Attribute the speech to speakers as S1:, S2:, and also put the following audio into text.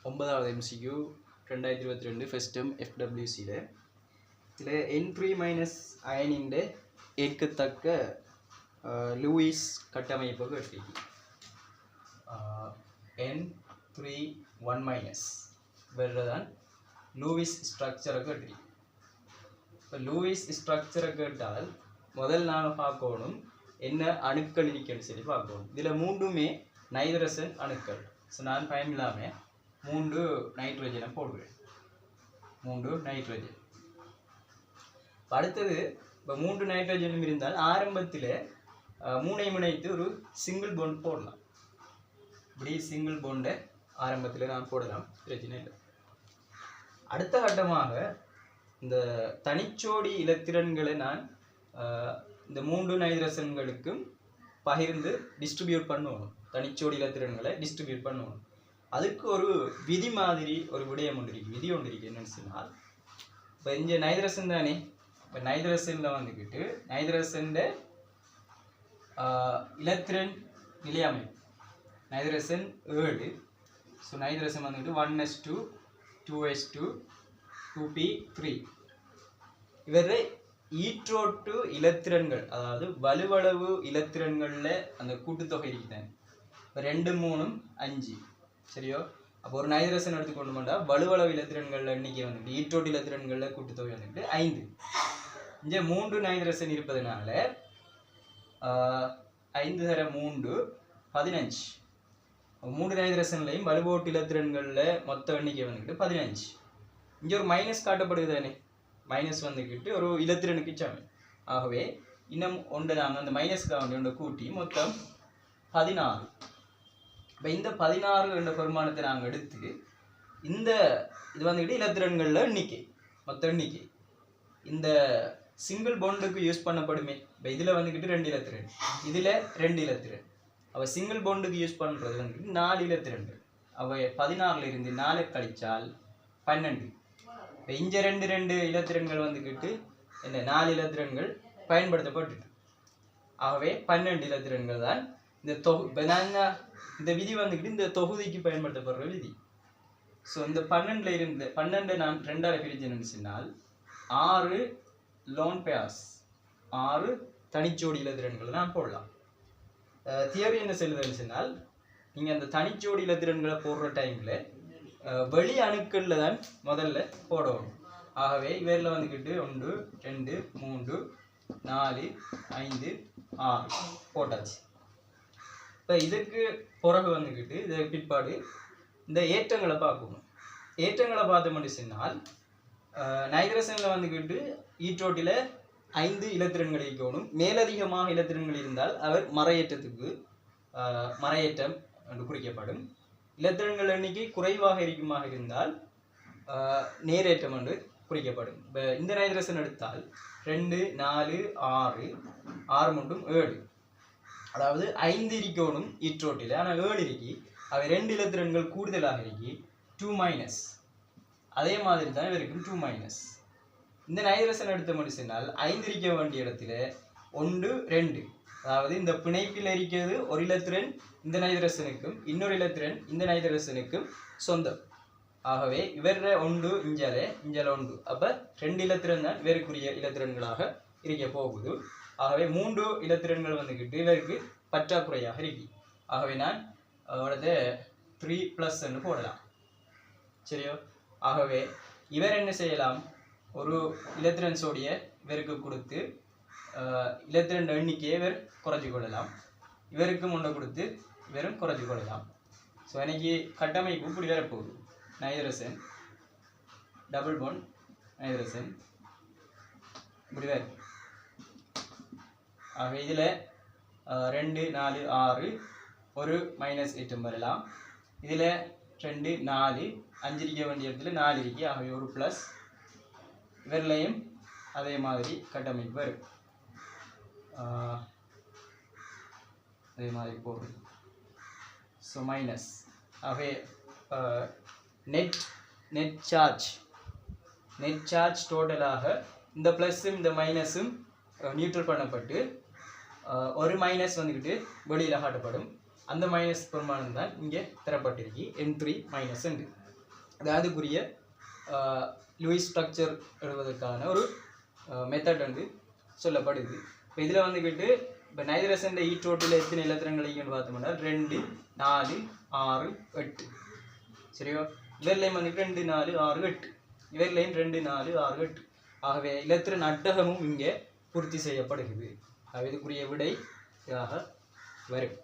S1: ஒன்பதாவது MCQ 2022 first term FWCல இதில் N3- அயனின் ஏற்கத்தக்க Lewis கட்டமைப்பு கட்டிருக்கு. N3 வேறுதான் லூயிஸ் ஸ்ட்ரக்சரை கட்டிருக்கு. இப்போ லூயிஸ் ஸ்ட்ரக்சரை கேட்டால் முதல் நாங்கள் பார்க்கணும் என்ன அணுக்கள் இருக்குன்னு சொல்லி பார்க்கணும். இதில் மூன்றுமே நைட்ரசன் அணுக்கள். ஸோ நான் பயன் இல்லாமல் 3 நைட்ரஜனை போடுவேன். 3 நைட்ரஜன். அடுத்தது இப்போ 3 நைட்ரஜனும் இருந்தால் ஆரம்பத்தில் 3ஐ இணைத்து ஒரு சிங்கிள் பாண்ட் போடலாம். இப்படி சிங்கிள் பாண்டை ஆரம்பத்தில் நான் போடலாம், பிரச்சனை இல்லை. அடுத்த கட்டமாக இந்த தனிச்சோடி இலத்திரன்களை நான் இந்த 3 நைட்ரசன்களுக்கும் பகிர்ந்து டிஸ்ட்ரிபியூட் பண்ணணும். தனிச்சோடி இலத்திரன்களை டிஸ்ட்ரிபியூட் பண்ணணும். அதுக்கு ஒரு விதி மாதிரி ஒரு விடயம் ஒன்று இருக்கு. விதி ஒன்று இருக்கு. என்னன்னு சொன்னால், இப்போ இங்கே நைட்ரசன் தானே. இப்போ நைட்ரசனில் வந்துக்கிட்டு நைட்ரசன் இலத்திரன் நிலையமைப்பு நைட்ரசன் 7. ஸோ நைட்ரசன் வந்துக்கிட்டு 1s2 2s2 2p3. இவரை ஈற்றோட்டு இலத்திரன்கள், அதாவது வலுவளவு இலத்திரன்களில் அந்த கூட்டுத்தொகை இருக்குதானே. இப்போ 2 3 5 சரியோ. அப்போ ஒரு நைட்ரசன் எடுத்துக்கொண்டு போனால் வலுவளவு இலத்திரன்களில் எண்ணிக்கை வந்துட்டு ஈற்றோட்டு இலத்திரன்களில் கூட்டுத்தொகை வந்துட்டு 5. இங்கே 3 நைட்ரசன் இருப்பதனால 5 தர 3 15. 3 நைட்ரசன்லையும் வலுவோட்டு இலத்திரன்களில் மொத்த எண்ணிக்கை வந்துக்கிட்டு 15. இங்கே ஒரு மைனஸ் காட்டப்படுது தானே. மைனஸ் வந்துக்கிட்டு ஒரு இலத்திரனுக்கு சமம். ஆகவே இன்னும் ஒன்று நாங்கள் அந்த மைனஸ்க்காக ஒன்று கூட்டி மொத்தம் 16. இப்போ இந்த 16 என்ற பெருமானத்தை நாங்கள் எடுத்து இந்த இது வந்துக்கிட்டு இலத்திரன்களில் எண்ணிக்கை மொத்த எண்ணிக்கை இந்த சிங்கிள் பாண்டுக்கு யூஸ் பண்ணப்படுமே. இப்போ இதில் வந்துக்கிட்டு 2 இலத்திரன், இதில் 2 இலத்திரன். அவ சிங்கிள் பாண்டுக்கு யூஸ் பண்ணுறது வந்துக்கிட்டு 4 இலத்திரன்கள். அவை 16ல் இருந்து 4 கழிச்சால் 12. இப்போ இங்கே 2 இலத்திரன்கள் வந்துக்கிட்டு என்ன 4 இலத்திரன்கள் பயன்படுத்தப்பட்டு, ஆகவே 12 இலத்திரன்கள் தான் இந்த இந்த விதி வந்துக்கிட்டு இந்த தொகுதிக்கு பயன்படுத்தப்படுற விதி. ஸோ இந்த 12ல் இருந்து 12 நான் 2ஆல் பிரிச்சுன்னு சொன்னால் 6 லோன் பேர்ஸ், 6 தனிச்சோடி இலத்திரன்களை நான் போடலாம். தியரி என்ன சொல்லுதுன்னு சொன்னால், நீங்கள் அந்த தனிச்சோடி இலத்திரன்களை போடுற டைமில் வெளி அணுக்களில் தான் முதல்ல போடணும். ஆகவே இவரில் வந்துக்கிட்டு 1 2 3 4 5 6 போட்டாச்சு. இப்போ இதுக்கு பிறகு வந்துக்கிட்டு இதை பிற்பாடு இந்த ஏற்றங்களை பார்க்கணும். ஏற்றங்களை பார்த்தோம்னு சொன்னால் நைட்ரசனில் வந்துக்கிட்டு ஈற்றோட்டில் 5 இலத்திரன்கள் இருக்கணும். மேலதிகமாக இலத்திரன்கள் இருந்தால் அவர் மறையேற்றம் என்று குறிக்கப்படும். இலத்திரன்கள் எண்ணிக்கை குறைவாக இருக்குமாக இருந்தால் நேரேற்றம் என்று குறிக்கப்படும். இப்போ இந்த நைட்ரசன் எடுத்தால் 2 4 6 6 மற்றும் 7, அதாவது 5 இருக்கணும் ஈற்றோட்டில், ஆனால் 7 இருக்கி. அவை 2 இலத்திரன்கள் கூடுதலாக இருக்கி 2-. அதே மாதிரி தான் இவருக்கும் 2-. இந்த நைட்ரசன் எடுத்த முடிச்சினால் 5 இருக்க வேண்டிய இடத்துல 1 2, அதாவது இந்த பிணைப்பில் இருக்கிறது ஒரு இலத்திரன் இந்த நைட்ரசனுக்கும் இன்னொரு இலத்திரன் இந்த நைட்ரசனுக்கும் சொந்தம். ஆகவே இவர 1 இஞ்சால 1. அப்போ 2 இலத்திரன் தான் இவருக்குரிய இலத்திரன்களாக இருக்க போகுது. ஆகவே 3 இலத்திரன்கள் வந்துக்கிட்டு இவருக்கு பற்றாக்குறையாக இருக்கு. ஆகவே நான் அவரது 3+ என்று போடலாம், சரியோ. ஆகவே இவர் என்ன செய்யலாம், ஒரு இலத்திரன் சோடிய இவருக்கு கொடுத்து இலத்திரன் எண்ணிக்கையை இவர் குறைச்சி கொள்ளலாம். இவருக்கும் ஒன்றை கொடுத்து இவரும் குறைச்சி கொள்ளலாம். ஸோ எனக்கு கட்டமைப்பு இப்படி வரப்போகுது. நைட்ரசன் டபுள் பாண்ட் நைட்ரசன் இப்படி வேறு. ஆக இதில் 2 4 6 ஒரு மைனஸ் ஏற்றம் வரலாம். இதில் 2 4 5 இருக்க வேண்டிய இடத்துல 4 இருக்கு. ஆகவே ஒரு ப்ளஸ். இவர்லையும் அதே மாதிரி கட்டமைப்பு வரும். அதே மாதிரி போகும். So minus. ஆகவே நெட் சார்ஜ் டோட்டலாக இந்த ப்ளஸ்ஸும் இந்த மைனஸும் நியூட்ரல் பண்ணப்பட்டு ஒரு மைனஸ் வந்துக்கிட்டு வெளியில் காட்டப்படும். அந்த மைனஸ் பெருமானம் தான் இங்கே தரப்பட்டிருக்கு N3 மைனஸ் என்று. அதுக்குரிய லூயிஸ் ஸ்ட்ரக்சர் எழுதுவதற்கான ஒரு மெத்தட் வந்து சொல்லப்படுது. இப்போ இதில் வந்துக்கிட்டு இப்போ நைட்ரசன் ஈட்டோட்டில் எத்தனை இலத்திரங்களையும் பார்த்தோம்னா 2 4 6 8 சரியோ. இவர்லையும் வந்துட்டு 2 4 6 8 இவர்லையும் 2 4 6 8. ஆகவே இலத்திரன் அட்டகமும் இங்கே பூர்த்தி செய்யப்படுகிறது. ஆகவே இதுக்குரிய விடை இதாக வரும்.